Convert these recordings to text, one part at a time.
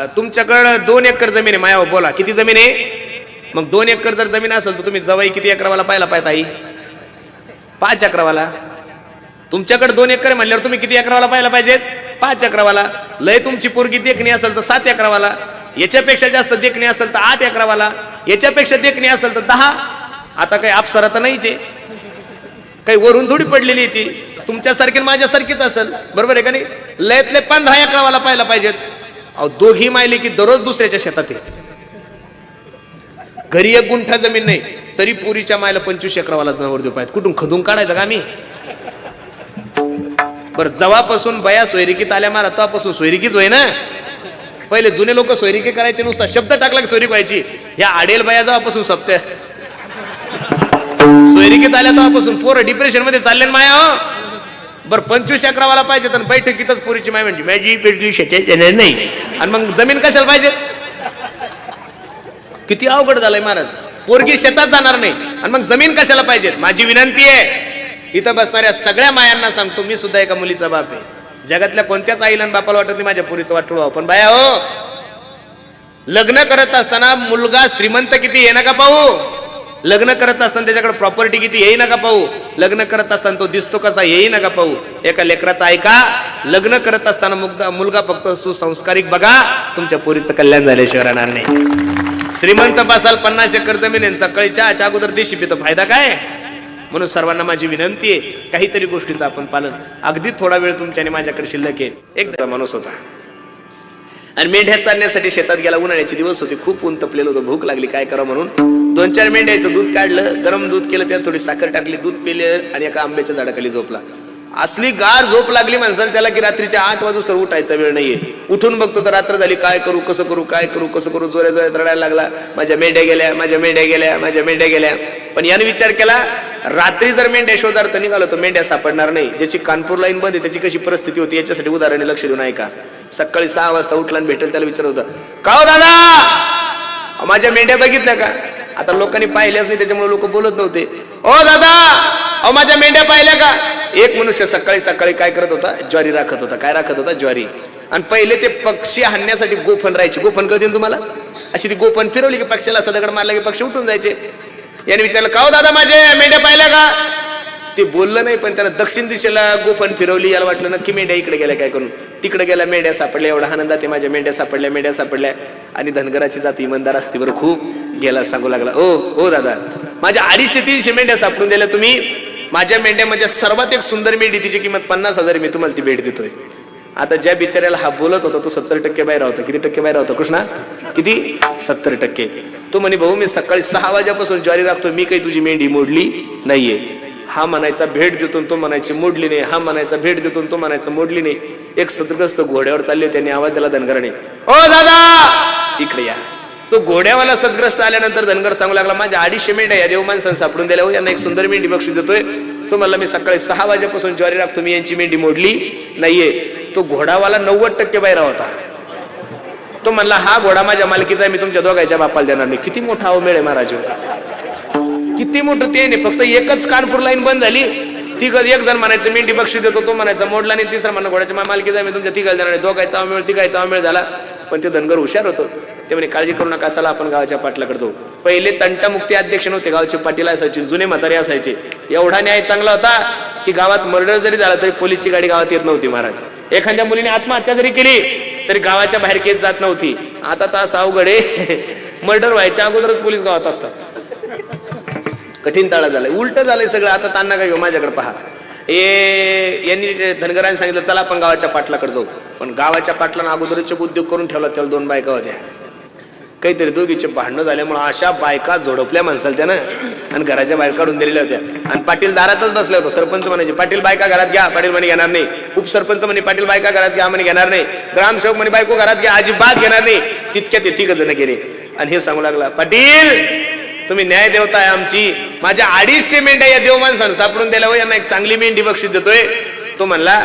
तुमच्याकडं 2 एकर जमीन आहे मायावर, बोला किती जमीन आहे? मग 2 एकर जर जमीन असेल तर तुम्ही जवाई किती एकरावाला पाहिला पाहिजे आई? 5 एकरावाला. तुमच्याकडे 2 एकर म्हणल्यावर तुम्ही किती एकरावाला पाहिला पाहिजेत? 5 एकरावाला. लय तुमची पोरगी देखणी असेल तर 7 एकरावाला, याच्यापेक्षा जास्त देखणी असेल तर 8 एकरावाला, याच्यापेक्षा देखणी असेल तर 10. आता काही अप्सरा तर नाहीच आहे, काही वरून थोडी पडलेली ती तुमच्यासारखी माझ्यासारखीच असेल, बरोबर आहे का नाही? लयतले 15 एकरावाला पाहिला पाहिजेत. अहो दोघी मायले की दररोज दुसऱ्याच्या शेतात आहे, घरी 1 गुंठा जमीन नाही तरी पुरीच्या मायला 25 एकरावालाच नवरदेव पाहिजे. कुठून खदून काढायचं का आम्ही? बरं जेव्हापासून बया सोयरिकीत आल्या मारा तेव्हापासून सोयरिकीच होय ना. पहिले जुने लोक सोयरिकी करायचे, नुसता शब्द टाकला की सोयरीक व्हायची. ह्या आडेल बया जेव्हापासून सप्त्या सोयरिकीत आल्या तेव्हापासून पोरं डिप्रेशन मध्ये चालले माया. हो बरं 25 एकरावाला पाहिजे तर बैठकीतच पुरीची माय म्हणजे माझी पेडगी शेतात येणार नाही, आणि मग जमीन कशाला पाहिजे? किती अवघड झालंय महाराज. पोरगी शेतात जाणार नाही आणि मग जमीन कशाला पाहिजे? माझी विनंती आहे इथं बसणाऱ्या सगळ्या मायांना सांगतो, मी सुद्धा एका मुलीचा बाप आहे. जगातल्या कोणत्याच आईला आणि बापाला वाटत नाही माझ्या पुरीचं वाटोळं व्हावं, पण बाया हो लग्न करत असताना मुलगा श्रीमंत किती हे नका पाहू, लग्न करत असताना त्याच्याकडे प्रॉपर्टी किती हेही नका पाहू, लग्न करत असताना तो दिसतो कसा हेही नका पाहू. एका लेकराचा ऐका, लग्न करत असताना मुलगा फक्त सुसंस्कारिक बघा, तुमच्या पोरीचं कल्याण झाल्याशिवाय राहणार नाही. श्रीमंत बसाल 50 एकर जमीन आहे, सकाळी चहाच्या अगोदर देशी पितो, फायदा काय? म्हणून सर्वांना माझी विनंती आहे काहीतरी गोष्टीचं आपण पालन. अगदी थोडा वेळ तुमच्याने माझ्याकडे शिल्लक आहे. एक माणूस होता आणि मेंढ्या चालण्यासाठी शेतात गेला. उन्हाळ्याचे दिवस होते, खूप ऊन तपलेलं होतं, भूक लागली, काय करावं म्हणून 2-4 मेंढ्याचं दूध काढलं, गरम दूध केलं, त्यात थोडी साखर टाकली, दूध पिलं आणि एका आंब्याच्या झाडाखाली झोपला. असली गार झोप लागली माणसाला त्याला की रात्रीच्या 8 वाजता उठायचा वेळ नाहीये. उठून बघतो तर रात्र झाली, काय करू कसं करू काय करू कसं करू, जोऱ्या जोऱ्यात रडायला लागला, माझ्या मेंढ्या गेल्या माझ्या मेंढ्या गेल्या माझ्या मेंढ्या गेल्या. पण याने विचार केला रात्री जर मेंढ्या शोधार्थ निघालो तर मेंढ्या सापडणार नाही. ज्याची कानपूर लाईन बंद आहे त्याची कशी परिस्थिती होती याच्यासाठी उदाहरणे लक्ष देऊन ऐका. सकाळी 6 वाजता उठला आणि भेटेल त्याला विचारत होता, का हो दादा माझ्या मेंढ्या बघितल्या का? आता लोकांनी पाहिल्याच नाही त्याच्यामुळे लोक बोलत नव्हते. ओ दादा अहो माझ्या मेंढ्या पाहिल्या का? एक मनुष्य सकाळी सकाळी काय करत होता? ज्वारी राखत होता. काय राखत होता? ज्वारी. आणि पहिले ते पक्षी हाणण्यासाठी गोफण राहायचे. गोफण कळते ना तुम्हाला? अशी ती गोफण फिरवली की पक्षाला असा दगड मारला की पक्षी उठून जायचे. याने विचारलं, का हो दादा माझे मेंढ्या पाहिल्या का? ते बोललं नाही, पण त्याला दक्षिण दिशेला गोफण फिरवली. याला वाटलं नक्की मेंढ्या इकडे गेल्या काय करून. तिकडे गेल्या, मेंढ्या सापडल्या. एवढा आनंदात आहे, माझ्या मेंढ्या सापडल्या मेंढ्या सापडल्या. आणि धनगराची जात इमानदार असते बरं खूप. गेला सांगू लागला, ओ दादा माझ्या 250-300 मेंढ्या सापडून दिल्या तुम्ही. माझ्या मेंढ्यामध्ये सर्वात एक सुंदर मेंढी, तिची किंमत 50,000, मी तुम्हाला ती भेट देतोय. आता ज्या बिचाऱ्याला हा बोलत होता तो 70% बाहेर होता. किती टक्के बाहेर होता कृष्णा? किती? 70%. तो म्हणे, भाऊ मी सकाळी 6 वाजल्यापासून ज्वारी राखतो, मी काही तुझी मेंढी मोडली नाहीये. हा म्हणायचा भेट देतो, तो म्हणायची मोडली नाही. हा म्हणायचा भेट देतो, तो म्हणायचा मोडली नाही. एक सदग्रस्त घोड्यावर चालले, त्यांनी आवाज दिला धनगराने, ओ दादा इकडे या. तो घोड्यावाला सदग्रस्त आल्यानंतर धनगर सांगू लागला, माझ्या 250 मेंढ्या या देव माणसानं सापडून दिल्या हो, यांना एक सुंदर मेंढी बक्षीस देतोय. तो म्हणला, मी सकाळी 6 वाजल्यापासून ज्वारी राखतो, मी यांची मेंढी मोडली नाहीये. तो घोडावाला 90% बाहेर होता. तो म्हणला, हा घोडा माझ्या मालकीचा आहे, मी तुमच्या दोघांच्या बापाला देणार नाही. किती मोठा अवमेळ आहे महाराज, किती मोठं ते नाही. फक्त एकच कानपूर लाईन बंद झाली. एक जण म्हणायचं मेंढी बक्षीस देतो, तो म्हणायचा मोडला नाही. तिसरा म्हणा घोड्याच्या मालकीचा आहे, मी तुमच्या तिघाला देणार नाही. दोघांचा अवमेळ तिघांचा अवमेळ झाला. पण ते धनगर हुशार होतो. ते म्हणे, काळजी करू नका, चला आपण गावाच्या पाटलाकडे जाऊ. पहिले तंटामुक्ती अध्यक्ष नव्हते, गावचे पाटील असायचे, जुने म्हातारे असायचे. एवढा न्याय चांगला होता की गावात मर्डर जरी झाला तरी पोलीसची गाडी गावात येत नव्हती महाराज. एखाद्या मुलीने आत्महत्या जरी केली तरी गावाच्या बाहेर केस जात नव्हती. आता तास अवघड आहे, मर्डर व्हायच्या अगोदरच पोलीस गावात असतात. कठीण ताळा झालाय, उलट झालंय सगळं. आता ताना काय घेऊ, माझ्याकडे पहा. यांनी धनगरांनी सांगितलं, चला आपण गावाच्या पाटलाकडे जाऊ. पण गावाच्या पाटलानं अगोदरचे उद्योग करून ठेवला. त्याला 2 बायका होत्या. काहीतरी दोघीचे भांडणं झाल्यामुळे अशा बायका झोडपल्या माणसाला त्यानं आणि घराच्या बाहेर काढून दिलेल्या होत्या. आणि पाटील दारातच बसले होते. सरपंच म्हणायचे, पाटील बायका घरात घ्या. पाटील म्हणे घेणार नाही. उपसरपंच म्हणे, पाटील बायका घरात घ्या. म्हणे घेणार नाही. ग्रामसेवक म्हणे, बायको घरात घ्या. अजिबात घेणार नाही. तितक्या ते 3 जण गेले. आणि हे सांगू लागला, पाटील तुम्ही न्याय देवता आहे आमची. माझ्या 250 मेंढ्या या देव माणसानं सापडून दिल्या, यांना एक चांगली मेंढी बक्षीस देतोय. तो म्हणला,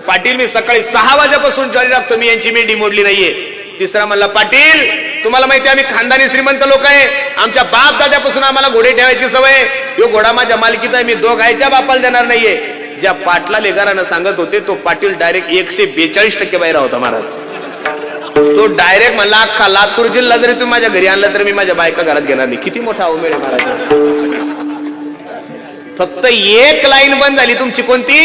पाटील मी सकाळी 6 वाजल्यापासून ज्वारी राखतो, मी यांची मेंढी मोडली नाहीये. तिसरा म्हणला, पाटील तुम्हाला माहिती आहे आम्ही खानदानी श्रीमंत लोक आहे, आमच्या बाप दाद्यापासून आम्हाला घोडे ठेवायची सवय. यो घोडा माझ्या मालकीचा आहे, मी दोघांच्या बापाला देणार नाहीये. ज्या पाटला लेगारानं सांगत होते तो पाटील डायरेक्ट 142% बाहेर होता महाराज. तो डायरेक्ट म्हणला अख्खा लातूर जिल्हा जरी तुम्ही माझ्या घरी आणला तर मी माझ्या बायका घरात घेणार नाही. किती मोठा अवमेळ आहे महाराज. फक्त एक लाईन बंद झाली तुमची, कोणती?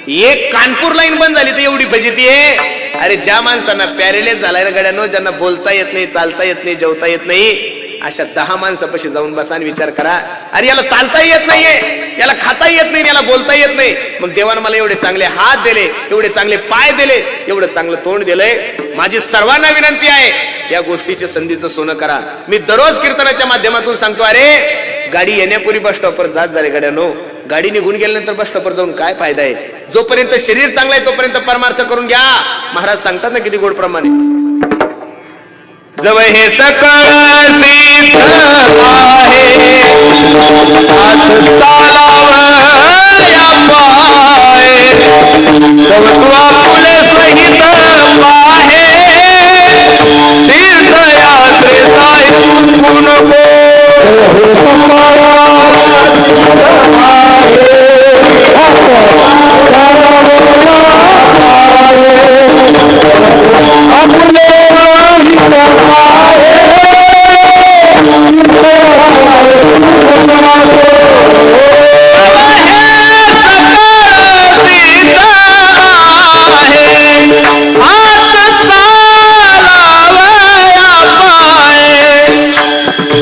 एक कानपूर लाईन बंद झाली तर एवढी फजिती आहे. अरे ज्या माणसांना पॅरेलाइज झालाय ना गड्यानो, ज्यांना बोलता येत नाही, चालता येत नाही, जेवता येत नाही, अशा 10 माणसापाशी जाऊन बसा आणि विचार करा, अरे याला चालता येत नाहीये, याला खाता येत नाही, याला बोलता येत नाही, मग देवानं मला एवढे चांगले हात दिले, एवढे चांगले पाय दिले, एवढं चांगलं तोंड दिलंय. माझी सर्वांना विनंती आहे, या गोष्टीच्या संधीचं सोनं करा. मी दररोज कीर्तनाच्या माध्यमातून सांगतो, अरे गाडी येण्यापूर्वी बस स्टॉपवर जात झाले गड्यानो, गाडी निघून गेल्यानंतर बस स्टॉपवर जाऊन काय फायदा आहे? जोपर्यंत शरीर चांगलं आहे तोपर्यंत परमार्थ करून घ्या. महाराज सांगतात ना किती गोड प्रमाणे, जव हे सकळ सिद्ध आहे, हात चालावया पाय, तव तुवा फुले सहित पाहे, तीर्थयात्रेचा चुकू नको.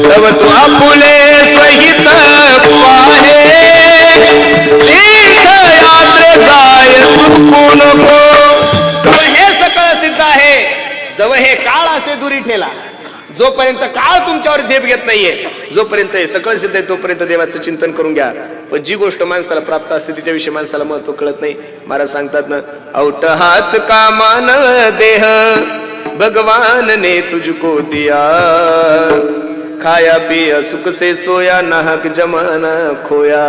तव तू आपुले स्वहित पाहे, तीर्थयात्रे जाय चुकू नको. जव हे सकळ सिद्ध आहे, जव हे काळ असे दुरी ठेला, जोपर्यंत काळ तुमच्यावर झेप घेत नाहीये, जोपर्यंत हे सकळ सिद्ध आहे तोपर्यंत देवाचं चिंतन करून घ्या. पण जी गोष्ट माणसाला प्राप्त असते तिच्याविषयी माणसाला महत्व कळत नाही. महाराज सांगतात ना, औट हात कामान देह भगवान ने तुझको दिया, खाया पिया सुख से सोया नाहक जमाना खोया.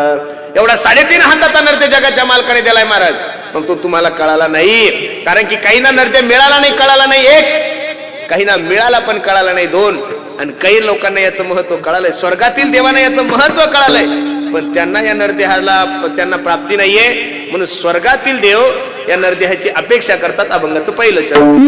एवढा 3.5 हाताचा नर्दे जगाच्या मालकाने दिलाय महाराज, मग तो तुम्हाला कळाला नाही. कारण की काहींना नर्दे मिळाला नाही, कळाला नाही 1, काहींना मिळाला पण कळाला नाही 2, आणि काही लोकांना याचं महत्व कळालंय. स्वर्गातील देवांना याचं महत्व कळालंय, पण त्यांना या नरदेहाला त्यांना प्राप्ती नाहीये. म्हणून स्वर्गातील देव या नरदेहाची अपेक्षा करतात. अभंगाचं पहिलं चरण,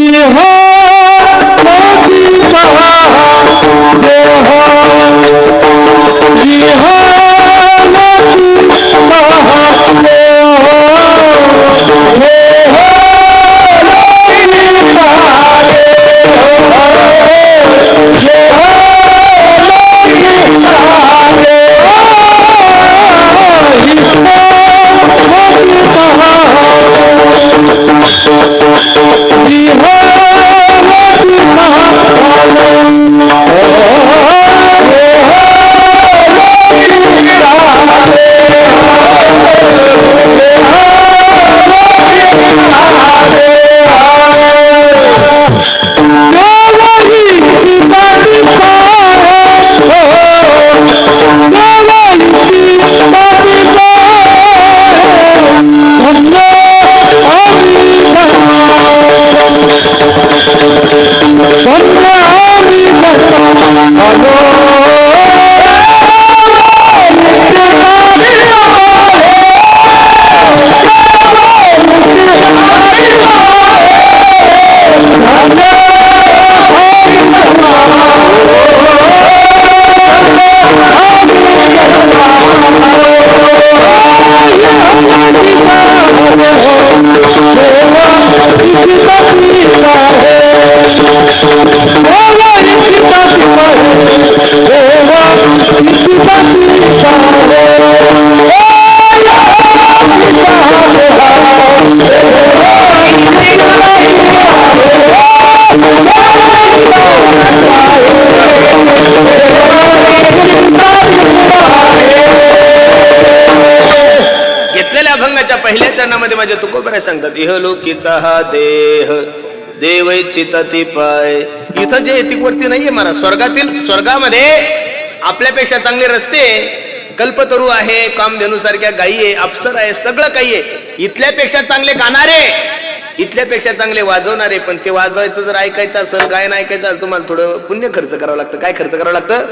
पहिल्या चरणामध्ये माझ्या तुकोबराय सांगतात, इहलोकीचा हा देह देव इच्छिताती पाय. इथं जे एतिकवरती नाहीये महाराज, स्वर्गामध्ये आपल्यापेक्षा चांगले रस्ते, कल्पतरू आहे, कामधेनू सारख्या गायी आहे, अप्सर आहे, सगळं काही आहे. इथल्यापेक्षा चांगले गाणारे, इथल्यापेक्षा चांगले वाजवणारे. पण ते वाजवायचं जर ऐकायचं असेल, गायन ऐकायचं असेल, तुम्हाला थोडं पुण्य खर्च करावं लागतं. काय खर्च करावं लागतं?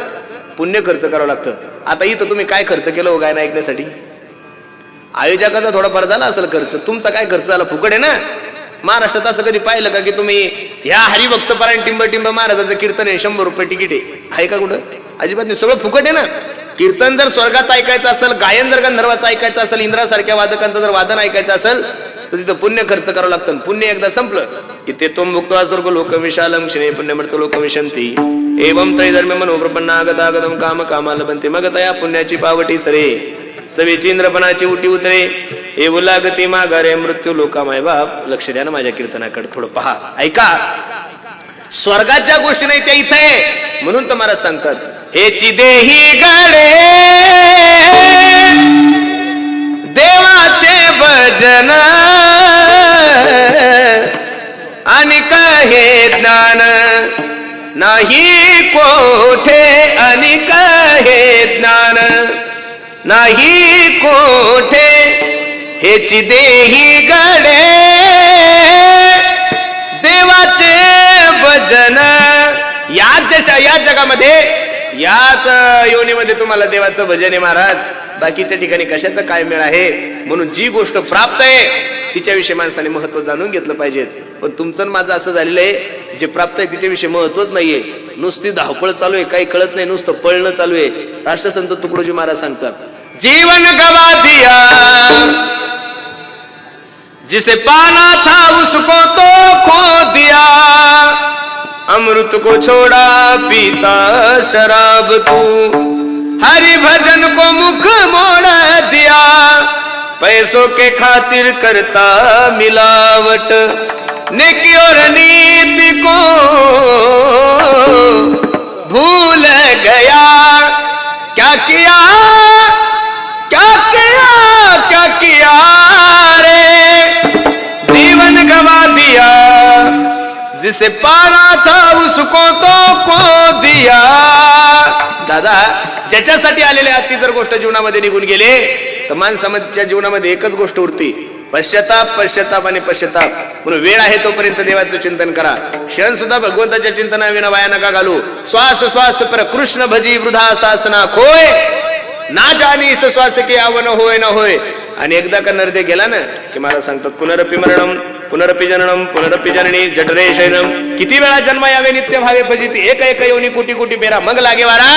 पुण्य खर्च करावं लागतं. आता इथं तुम्ही काय खर्च केलं हो गायन ऐकण्यासाठी? आयोजकाचा थोडाफार झाला असेल खर्च, तुमचा काय खर्च झाला? फुकट आहे ना. महाराष्ट्रात असं कधी पाहिलं का की तुम्ही ह्या हरिभक्त पारायण टिंब महाराजाचं कीर्तन आहे 100 रुपये तिकीट आहे का कुठं? अजिबात नाही, सगळं फुकट आहे ना. कीर्तन जर स्वर्गात ऐकायचं असेल, गायन जर गंधर्वाचं ऐकायचं असेल, इंद्रासारख्या वादकांचं जर वादन ऐकायचं असेल तर तिथं पुण्य खर्च करावं लागतं. पुण्य एकदा संपलं की ते तुम भुक्त्वा स्वर्ग लोक विशालम श्री पुण्यमृत लोक विशंती एवं त्रैधर्म्य मनोप्रपन्नागतागतम काम कामाला बनते. मग तया पुण्याची पावटी सरे सवेची इंद्रपणाची उटी उतरे हे उलागती माघारे मृत्यू लोका माय बाप. लक्ष द्या ना माझ्या कीर्तनाकडे, थोडं पहा, ऐका. स्वर्गाच्या गोष्टी नाही त्या इथे आहे, म्हणून तुम्हाला सांगतात हेची देही गडे देवाचे भजन आणि हे ज्ञान नाही कोठे आणि हे ज्ञान नाही कोठे हेची देही गडे देवाचे भजन. या जगामध्ये याच योनीमध्ये तुम्हाला देवाचं भजन आहे महाराज. बाकीच्या ठिकाणी कशाचं काय मेळ आहे? म्हणून जी गोष्ट प्राप्त आहे तिच्याविषयी माणसाने महत्व जाणून घेतलं पाहिजे. पण तुमचं माझं असं झालेलं आहे, जे प्राप्त आहे तिच्याविषयी महत्वच नाहीये, नुसती धावपळ चालू आहे, काही कळत नाही, नुसतं पळणं चालू आहे. राष्ट्रसंत तुकडोजी महाराज सांगतात, जीवन गवा दिया जिसे पाना था उसको तो खो दिया, अमृत को छोड़ा पीता शराब तू, हरि भजन को मुख मोड़ दिया, पैसों के खातिर करता मिलावट, नेकी और नीति को भूल गया, क्या किया क्या किया क्या किया रे, जीवन गवा दिया जिसे पाना था उसको तो खो दिया. दादा, ज्याच्यासाठी आलेले आहात ती जर गोष्ट जीवनामध्ये निघून गेले तर माणसाच्या जीवनामध्ये एकच गोष्ट उरती, पश्चाताप पश्चाताप आणि पश्चाताप. म्हणून वेळ आहे तोपर्यंत देवाचं चिंतन करा. क्षण सुद्धा भगवंताच्या चिंतनाविना वाया नका घालू. श्वास श्वास पर कृष्ण भजी वृद्धा सासना खोय, ना जानी इस श्वास के आवन होय न होय. आणि एकदा का नरदे गेला ना की मला सांगतात पुनरपि मरणम पुनरपि जननम पुनरपि जननी जठरे शयनम. किती वेळा जन्म यावे नित्य भावे फजिती, एक एक योनी कोटी कोटी बेरा मग लागे वारा.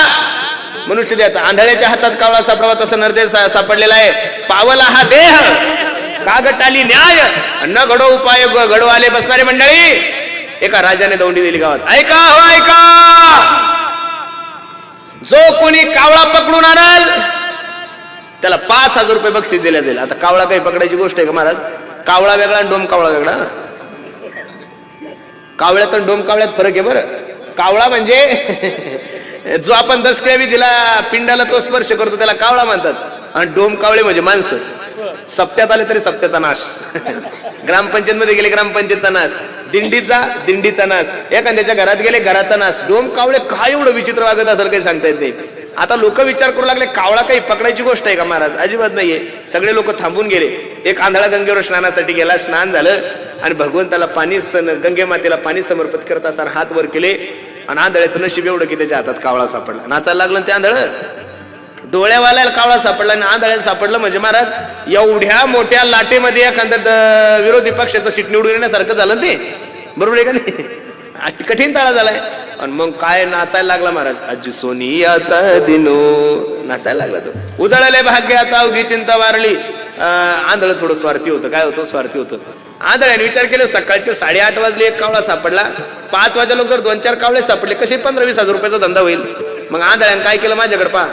मनुष्य द्याचा आंधळ्याच्या हातात कावळा सापडावा तसं नरदे सापडलेला आहे. पावला हा देह कागटाली न्याय न घडो उपाय घडो आले बसणारे मंडळी. एका राजाने दौंडी दिली गावात. ऐका हो ऐका, जो कोणी कावळा पकडून आणल त्याला 5,000 रुपये बक्षीस दिले जाईल. आता कावळा काही पकडायची गोष्ट आहे का महाराज? कावळा वेगळा आणि डोम कावळा वेगळा. कावळ्यात आणि डोम कावळ्यात फरक आहे बरं. कावळा म्हणजे जो आपण दसक्रिया दिला पिंडाला तो स्पर्श करतो त्याला कावळा म्हणतात. आणि डोम कावळे म्हणजे माणसं. सप्त्यात आले तरी सप्त्याचा नाश, ग्रामपंचायत मध्ये गेले ग्रामपंचायतचा नाश, दिंडीचा नाश, एखाद्याच्या घरात गेले घराचा नाश. डोम कावळे काय एवढं विचित्र वागत असेल काही सांगता येत नाही. आता लोक विचार करू लागले कावळा काही पकडायची गोष्ट आहे का महाराज? अजिबात नाहीये. सगळे लोक थांबून गेले. एक आंधळा गंगेवर स्नानासाठी गेला, स्नान झालं आणि भगवंताला पाणी गंगे मातेला पाणी समर्पित करत असताना हात वर केले आणि आंधळ्याचं नशीब एवढं की त्याच्या हातात कावळा सापडला. नाचायला लागलं ते आंधळ. डोळ्यावाल्याला कावळा सापडला आणि आंधळ्याला सापडलं म्हणजे महाराज एवढ्या मोठ्या लाटेमध्ये एखाद्या विरोधी पक्षाचं सीट निवडून येण्यासारखं झालं ते. बरोबर आहे का नाही? कठीण ताळा झालाय. आणि मग काय नाचायला लागला महाराज. अजी सोनियाचा दिनो नाचायला लागला तो. उजळले भाग्य आता अवघी चिंता वारली. आंधळ थोडं स्वार्थी होतं. काय होतं? स्वार्थी होतं. आंधळ्याने विचार केले सकाळचे 8:30 वाजले एक कावळा सापडला, 5 वाजे लोक जर 2-4 कावळे सापडले कसे 15-20 हजार रुपयाचा धंदा होईल. मग आंधळ्यानं काय केलं माझ्याकडे पहा,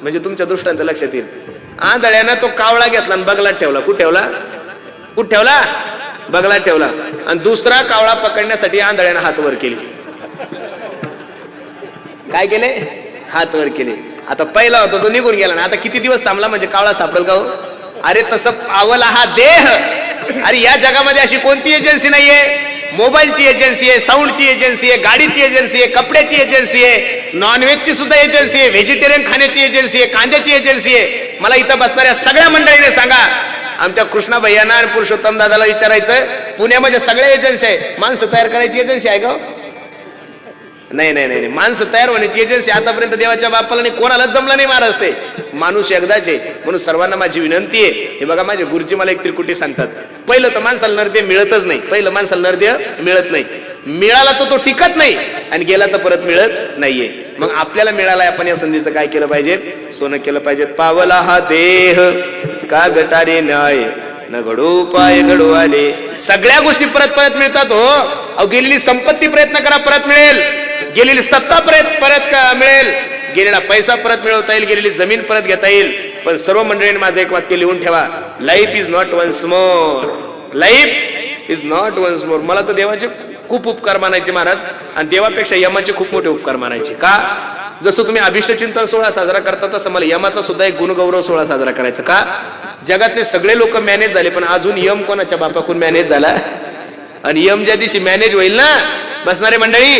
म्हणजे तुमच्या दृष्टांत लक्षात येईल. आंधळ्यानं तो कावळा घेतला आणि बगलात ठेवला. कुठे ठेवला? कुठे ठेवला? बगलात ठेवला. आणि दुसरा कावळा पकडण्यासाठी आंधळ्यानं हात वर केली. काय केले? हात वर केले. आता पहिला होता तो निघून गेला ना, आता किती दिवस थांबला म्हणजे कावळा सापडेल का हो? अरे तसं पावला हा देह. अरे या जगामध्ये अशी कोणती एजन्सी नाहीये. मोबाईलची एजन्सी आहे, साऊंडची एजन्सी आहे, गाडीची एजन्सी आहे, कपड्याची एजन्सी आहे, नॉनव्हेजची सुद्धा एजन्सी आहे, व्हेजिटेरियन खाण्याची एजन्सी आहे, कांद्याची एजन्सी आहे. मला इथं बसणाऱ्या सगळ्या मंडळीने सांगा, आमच्या कृष्णा भैयांना आणि पुरुषोत्तम दादाला विचारायचं, पुण्यामध्ये सगळ्या एजन्सी आहे, माणसं तयार करायची एजन्सी आहे का? नाही नाही नाही माणसं तयार होण्याची एजन्सी आतापर्यंत देवाच्या बापाला नाही, कोणालाच जमलं नाही महाराज. ते माणूस एकदाच आहे. म्हणून सर्वांना माझी विनंती आहे, हे बघा माझे गुरुजी मला एक त्रिकुटी सांगतात, पहिलं तर माणसाला नरदेह मिळतच नाही. पहिलं माणसाला नरदेह मिळत नाही, मिळाला तर तो टिकत नाही आणि गेला तर परत मिळत नाहीये. मग आपल्याला मिळाला, आपण या संधीचं काय केलं पाहिजे? सोनं केलं पाहिजे. पावला हा देह का गटारे न्याय न घडू पाय घडू आले. सगळ्या गोष्टी परत परत मिळतात हो. अहो गेलेली संपत्ती प्रयत्न करा, परत मिळेल. गेलेली सत्ता परत मिळेल. गेलेला पैसा परत मिळवता येईल. गेलेली जमीन परत घेता येईल. पण सर्व मंडळींनी माझं एक वाक्य लिहून ठेवा, life is not once more. Life is not once more. मला तर देवाचे खूप उपकार मानायचे महाराज, आणि देवापेक्षा यमाचे खूप मोठे उपकार मानायचे. का? जसं तुम्ही अभिष्ट चिंतन सोहळा साजरा करता तसं मला यमाचा सुद्धा एक गुणगौरव सोहळा साजरा करायचा. का? जगातले सगळे लोक मॅनेज झाले, पण अजून यम कोणाच्या बापाकडून मॅनेज झाला? आणि यम ज्या दिवशी मॅनेज होईल ना, बसणारे मंडळी,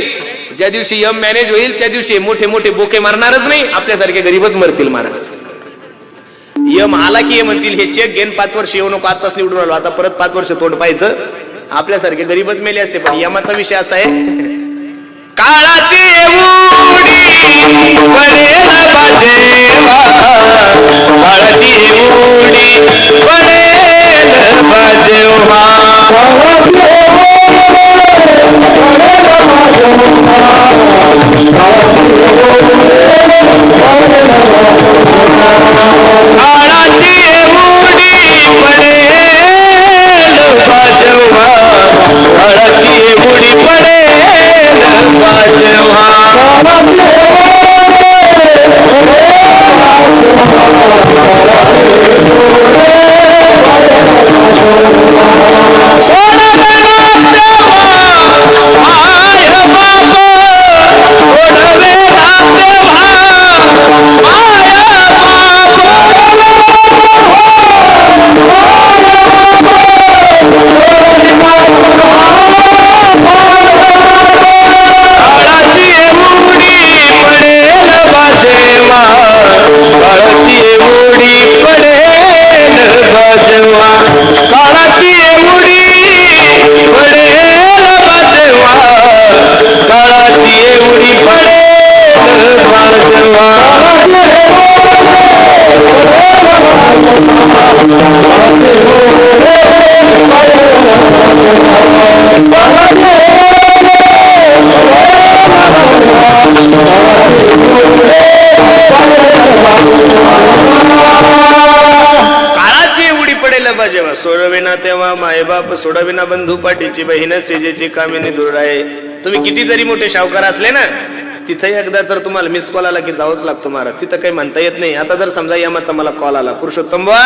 ज्या दिवशी यम मॅनेज होईल त्या दिवशी मोठे मोठे बोके मारणारच नाही, आपल्यासारखे गरीबच मरतील महाराज. यम आला की म्हणतील हे चेक घेऊन 5 वर्ष येऊ नको, आताच निवडून आलो, आता परत 5 वर्ष तोंड पाहायचं. आपल्यासारखे गरीबच मेले असते. पण यमाचा विषय असा आहे, काळाची एवढी पडेल बाजेवा, काळाची एवढी पडेल बाजेवा, काळाची एवढी पडेल बाजेवा, काळाची एवढी पडेल बाजेवा. सोडविना तेव्हा मायबाप सोडविना, बंधू पाठीची बहीण सेजेची कामिनी दूर आहे. तुम्ही किती जरी मोठे शावकार असले ना, तिथे एकदा जर तुम्हाला मिस कॉल आला की जावंच लागतो महाराज. तिथं काही म्हणता येत नाही. आता जर समजा यमाचा मला कॉल आला, पुरुषोत्तम बा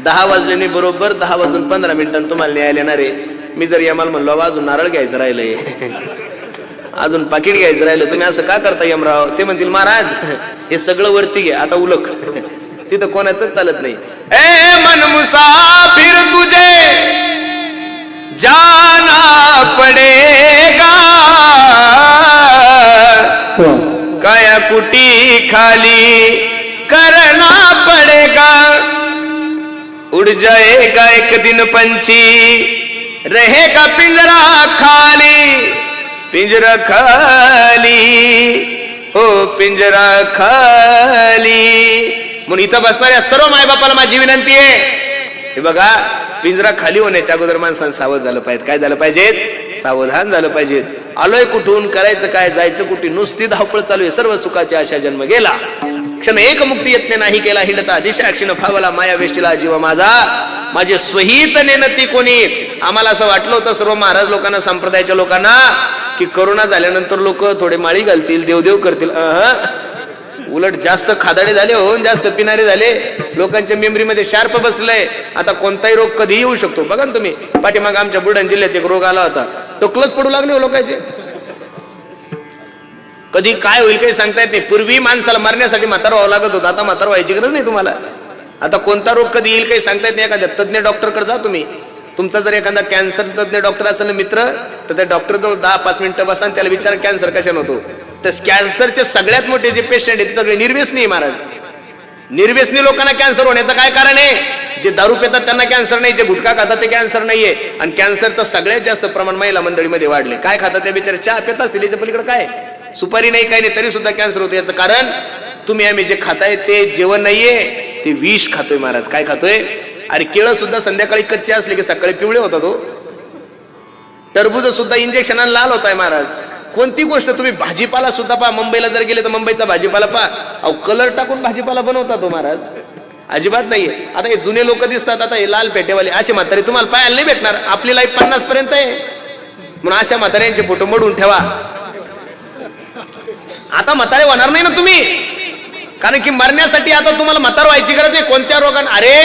10 वाजले नाही, बरोबर 10 वाजून 15 मिनिटांनी तुम्हाला न्यायला येणार आहे. मी जर यमाला म्हणलो अजून नारळ घ्यायचं राहिलंय, अजून पाकिट घ्यायचं राहिलं, तुम्ही असं का करता यमराव? ते म्हणतील महाराज हे सगळं वरती घे, आता उलक. तिथं कोणाच चालत नाही. ए मन मुसाफिर तुझे जाना पडेगा, काया कुटी खाली करना पडेगा. उड़ जाएगा एक दिन पंछी, रहेगा पिंजरा खाली, पिंजरा खाली हो पिंजरा खाली. म्हणून इथं बसणाऱ्या सर्व मायबापाला माझी विनंती आहे, हे बघा पिंजरा खाली होण्याच्या अगोदर माणसानं सावध झालं पाहिजे. काय झालं पाहिजे? सावधान झालं पाहिजे. आलोय कुठून, करायचं काय, जायचं कुठे, नुसती धावपळ चालू आहे. सर्व सुखाची आशा जन्म गेला, क्षण एक मुक्ती यत्न नाही केला. हिंडता दिशा क्षीण फावला, माया वेष्टीला जीव माझा, माझे स्वहित नेनती कोणी. आम्हाला असं वाटलं होतं सर्व महाराज लोकांना, संप्रदायाच्या लोकांना, की करोना झाल्यानंतर लोक थोडे माळी घालतील, देवदेव करतील. उलट जास्त खादाडे झाले हो, जास्त पिणारे झाले. लोकांच्या मेमरीमध्ये शार्प बसलंय. आता कोणताही रोग कधीही येऊ शकतो. बघा ना तुम्ही, पाठीमाग आमच्या बुलढाणा जिल्ह्यात एक रोग आला होता, टोकलच पडू लागले हो लोकांचे. कधी काय होईल काही सांगता येत नाही. पूर्वी माणसाला मरण्यासाठी म्हातारा व्हावं लागत होतं, आता म्हातारा व्हायची गरज नाही तुम्हाला. आता कोणता रोग कधी येईल काही सांगता येत नाही. एखाद्या तज्ञ डॉक्टरकडे जा तुम्ही. तुमचा जर एखादा कॅन्सर तज्ञ डॉक्टर असेल ना मित्र, तर त्या डॉक्टर जवळ 10-5 मिनिटं बसा, त्याला विचार कॅन्सर कशाने होतो. तर कॅन्सरचे सगळ्यात मोठे जे पेशंट आहेत ते सगळे निर्व्यसनी महाराज. निर्व्यसनी लोकांना कॅन्सर होण्याचं काय कारण आहे? जे दारू पितात त्यांना कॅन्सर नाही, जे गुटखा खातात ते कॅन्सर नाहीये. आणि कॅन्सरचं सगळ्यात जास्त प्रमाण महिला मंडळीमध्ये वाढले. काय खातात त्या बिचारे? चहा पित असतील, याच्या पलीकडे काय? सुपारी नाही, काही नाही, तरी सुद्धा कॅन्सर होतो. याचं कारण तुम्ही आम्ही जे खाताय ते जेवण नाहीये, ते विष खातोय महाराज. काय खातोय? अरे केळं सुद्धा संध्याकाळी कच्चे असले की सकाळी पिवळे होतात हो. टरबूज सुद्धा इंजेक्शनाला लाल होत आहे महाराज. कोणती गोष्ट तुम्ही भाजीपाला सुद्धा पहा, मुंबईला जर गेले तर मुंबईचा भाजीपाला पहा, अहो कलर टाकून भाजीपाला बनवतात हो महाराज. अजिबात नाहीये. आता हे जुने लोक दिसतात, आता हे लाल पेटेवाले असे म्हातारे तुम्हाला पाहायला नाही भेटणार. आपली लाईफ 50 पर्यंत आहे, म्हणून अशा म्हाताऱ्यांचे फोटो मडून ठेवा. आता म्हातारे होणार नाही ना तुम्ही, कारण की मरण्यासाठी आता तुम्हाला म्हातार व्हायची गरज नाही. कोणत्या रोगांना? अरे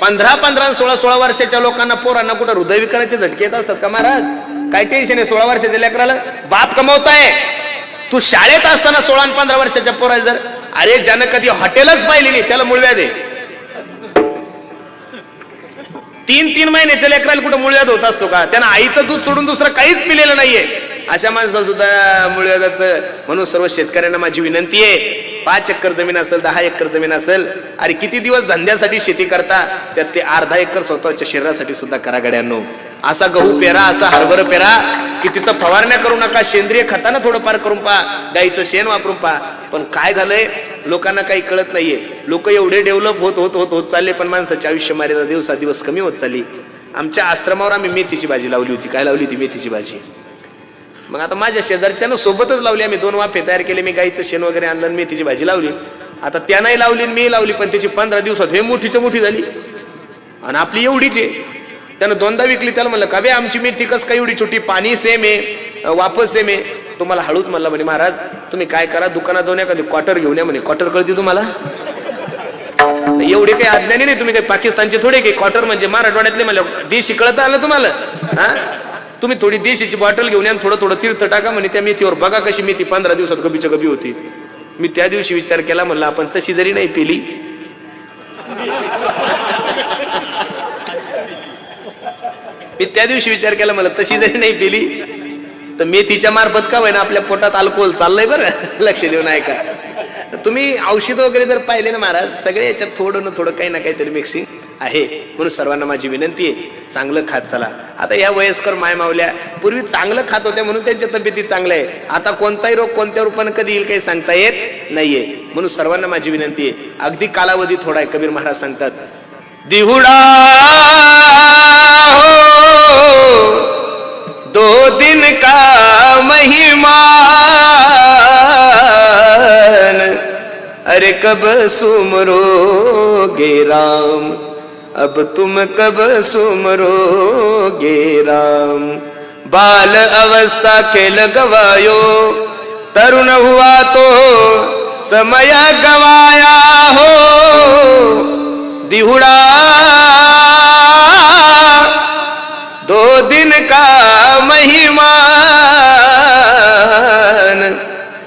15-15, 16-16 वर्षाच्या लोकांना, पोरांना कुठं हृदयविकाराचे झटके येत असतात का महाराज? काय टेन्शन आहे 16 वर्षाच्या लेकराला? बाप कमवताय. तू शाळेत असताना 16 आणि 15 वर्षाच्या पोराला जर, अरे ज्यानं कधी हॉटेलच पाहिली नाही त्याला मूळव्याध आहे. 3-3 महिन्याच्या लेकराला कुठं मूळव्याध होत असतो का? त्यानं आईचं दूध सोडून दुसरं काहीच पिलेलं नाहीये. अशा माणसाला सुद्धा मूळव्याधाचं. म्हणून सर्व शेतकऱ्यांना माझी विनंती आहे, 5 एकर जमीन असेल, 10 एकर जमीन असेल, अरे किती दिवस धंद्यासाठी शेती करता, त्यात ते अर्धा एकर स्वतःच्या शरीरासाठी सुद्धा करा गड्यांनो. असा गहू पेरा, असा हरभरा पेरा की तिथं फवारण्या करू नका, सेंद्रिय खताना थोडंफार करून पहा, गाईचं शेण वापरून पहा. पण काय झालंय, लोकांना काही कळत नाहीये. लोक एवढे डेव्हलप होत होत होत होत चालले, पण माणसाची आयुष्य मर्यादा दिवसादिवस कमी होत चालली. आमच्या आश्रमावर आम्ही मेथीची भाजी लावली होती. काय लावली होती? मेथीची भाजी. मग आता माझ्या शेजारच्यानं सोबतच लावली. आम्ही 2 वाफे तयार केले. मी गाईचं शेण वगैरे आणलं, मेथीची भाजी लावली. आता त्यानंही लावली, मी लावली, पण त्याची 15 दिवसात हे मोठीच्या मोठी झाली आणि आपली एवढीच आहे. त्यानं 2दा विकली. त्याला म्हणलं का बे आमची मेथी कस काय एवढी छोटी? पाणी सेम आहे, वापस सेम आहे. तुम्हाला हळूच म्हणला म्हणे, महाराज तुम्ही काय करा, दुकानात जाऊन एखादी क्वार्टर घेऊन या म्हणे. क्वार्टर कळते तुम्हाला? एवढे काही अज्ञानी नाही तुम्ही, काही पाकिस्तानचे थोडे काही. क्वार्टर म्हणजे मराठवाड्यातले मला देशी कळत आलं तुम्हाला? हा, तुम्ही थोडी देशीची बॉटल घेऊन या, थोडं थोडं तीर्थ टाका म्हणे त्या मेथीवर. बघा कशी मेथी 15 दिवसात गबीच्या गबी होती. मी त्या दिवशी विचार केला, म्हणलं आपण तशी जरी नाही पिली, मी त्या दिवशी विचार केला, मला तशी जरी नाही पिली तर मेथीच्या मार्फत का होईना आपल्या पोटात अल्कोहोल चाललंय. बरं लक्ष देऊन ऐका. तुम्ही औषध वगैरे जर पाहिले ना महाराज, सगळे याच्यात थोडं ना थोडं काही ना काहीतरी मिक्सिंग आहे. म्हणून सर्वांना माझी विनंती आहे, चांगलं खात चला. आता या वयस्कर मायमावल्या पूर्वी चांगलं खात होत्या म्हणून त्यांच्या तब्येती चांगल्या आहे. आता कोणताही रोग कोणत्या रूपाने कधी येईल काही सांगता येत नाहीये. म्हणून सर्वांना माझी विनंती आहे, अगदी कालावधी थोडा आहे. कबीर महाराज सांगतात, दिहुडा हो 2 दिन का महिमान, अरे कब सुमरोगे राम, अब तुम कब सुमरोगे राम. बाल अवस्था खेल गवायो, तरुण हुआ तो समय गवाया हो. दिहुडा 2 दिन का महिमान,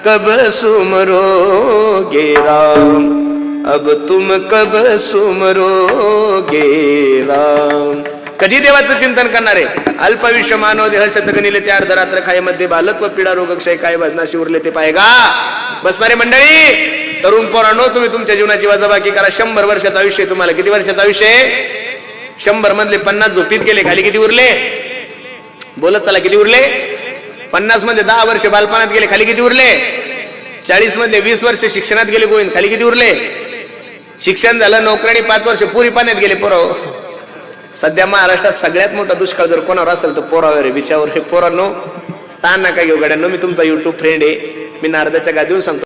कब सुमरोगे राम, अब तुम कब सुमरोगे राम. कधी देवाचं चिंतन करणार आहे? अल्पायुष्य मानव देह शतगणिले ते अर्धरात्र खाय, मध्ये बालत्व पीडा रोग क्षय, काय भजनाशी उरले ते पाहेगा. बसणारे मंडळी, तरुण पोरांनो, तुम्ही तुमच्या जीवनाची वजाबाकी करा. 100 वर्षाचं आयुष्य आहे तुम्हाला. किती वर्षाचं आयुष्य आहे? 100 मधले 50 झोपीत गेले, खाली किती उरले? बोलत चला, किती उरले? 50 मध्ये 10 वर्ष बालपणात गेले, खाली किती उरले? 40 मध्ये 20 वर्ष शिक्षणात गेले गोविंद, खाली किती उरले? शिक्षण झालं, नोकरी 5 वर्ष पुरी पाण्यात गेले पोरं. सध्या महाराष्ट्रात सगळ्यात मोठा दुष्काळ जर कोणावर असेल तर पोरावर आहे, बिचावर. हे पोरांनो ताण नका घेऊ गड्यांनो, मी तुमचा युट्यूब फ्रेंड आहे. मी नारदाच्या गादीवर सांगतो.